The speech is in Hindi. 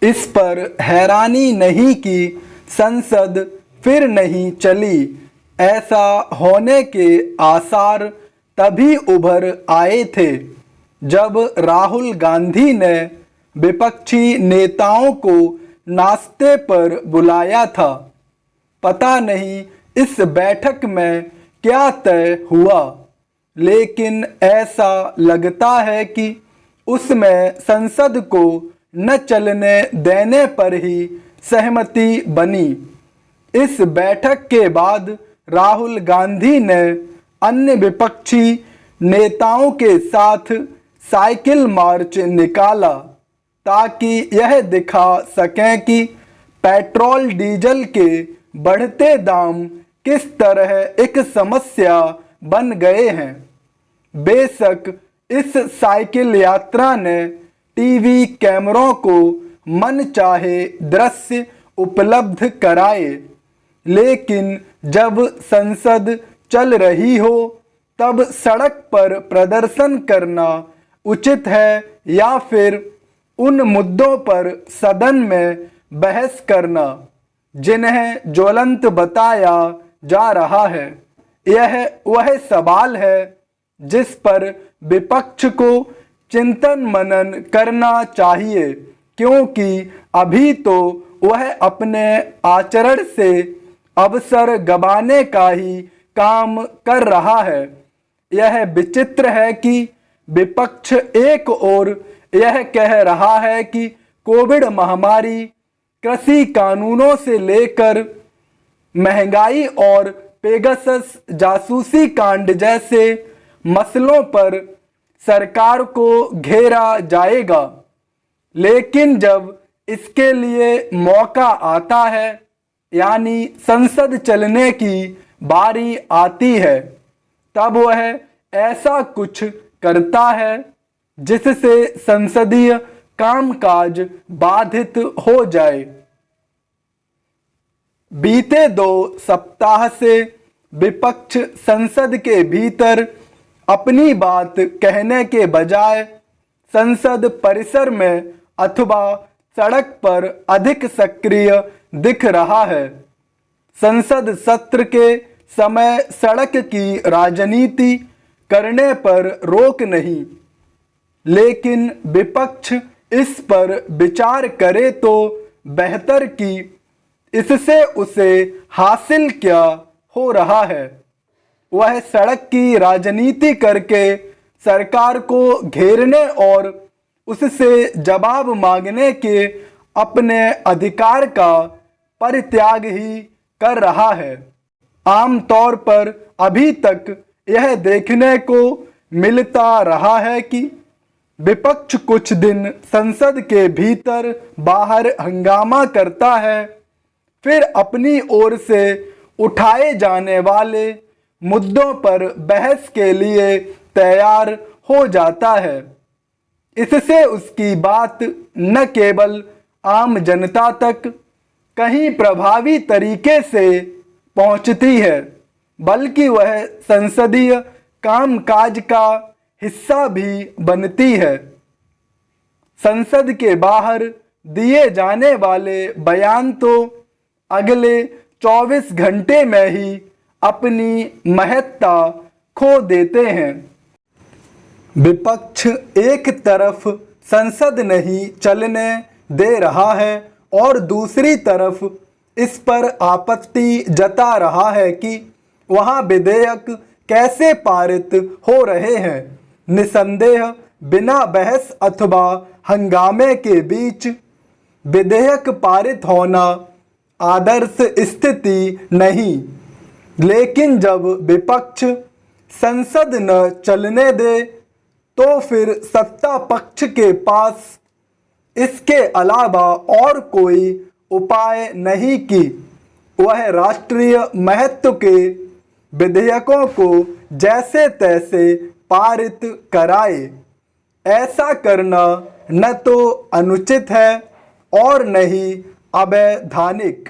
इस पर हैरानी नहीं कि संसद फिर नहीं चली। ऐसा होने के आसार तभी उभर आए थे जब राहुल गांधी ने विपक्षी नेताओं को नाश्ते पर बुलाया था। पता नहीं इस बैठक में क्या तय हुआ, लेकिन ऐसा लगता है कि उसमें संसद को न चलने देने पर ही सहमति बनी। इस बैठक के बाद राहुल गांधी ने अन्य विपक्षी नेताओं के साथ साइकिल मार्च निकाला ताकि यह दिखा सकें कि पेट्रोल डीजल के बढ़ते दाम किस तरह एक समस्या बन गए हैं। बेशक इस साइकिल यात्रा ने टीवी कैमरों को मनचाहे दृश्य उपलब्ध कराए, लेकिन जब संसद चल रही हो तब सड़क पर प्रदर्शन करना उचित है या फिर उन मुद्दों पर सदन में बहस करना जिन्हें ज्वलंत बताया जा रहा है। यह वह सवाल है जिस पर विपक्ष को चिंतन मनन करना चाहिए, क्योंकि अभी तो वह अपने आचरण से अवसर गंवाने का ही काम कर रहा है। यह विचित्र है कि विपक्ष एक ओर यह कह रहा है कि कोविड महामारी, कृषि कानूनों से लेकर महंगाई और पेगासस जासूसी कांड जैसे मसलों पर सरकार को घेरा जाएगा, लेकिन जब इसके लिए मौका आता है, यानी संसद चलने की बारी आती है, तब वह ऐसा कुछ करता है जिससे संसदीय कामकाज बाधित हो जाए। बीते 2 सप्ताह से विपक्ष संसद के भीतर अपनी बात कहने के बजाय संसद परिसर में अथवा सड़क पर अधिक सक्रिय दिख रहा है। संसद सत्र के समय सड़क की राजनीति करने पर रोक नहीं, लेकिन विपक्ष इस पर विचार करे तो बेहतर कि इससे उसे हासिल क्या हो रहा है। वह सड़क की राजनीति करके सरकार को घेरने और उससे जवाब मांगने के अपने अधिकार का परित्याग ही कर रहा है। आमतौर पर अभी तक यह देखने को मिलता रहा है कि विपक्ष कुछ दिन संसद के भीतर बाहर हंगामा करता है, फिर अपनी ओर से उठाए जाने वाले मुद्दों पर बहस के लिए तैयार हो जाता है। इससे उसकी बात न केवल आम जनता तक कहीं प्रभावी तरीके से पहुंचती है, बल्कि वह संसदीय कामकाज का हिस्सा भी बनती है। संसद के बाहर दिए जाने वाले बयान तो अगले 24 घंटे में ही अपनी महत्ता खो देते हैं। विपक्ष एक तरफ संसद नहीं चलने दे रहा है और दूसरी तरफ इस पर आपत्ति जता रहा है कि वहाँ विधेयक कैसे पारित हो रहे हैं। निसंदेह बिना बहस अथवा हंगामे के बीच विधेयक पारित होना आदर्श स्थिति नहीं, लेकिन जब विपक्ष संसद न चलने दे तो फिर सत्ता पक्ष के पास इसके अलावा और कोई उपाय नहीं कि वह राष्ट्रीय महत्व के विधेयकों को जैसे तैसे पारित कराए। ऐसा करना न तो अनुचित है और न ही अवैधानिक।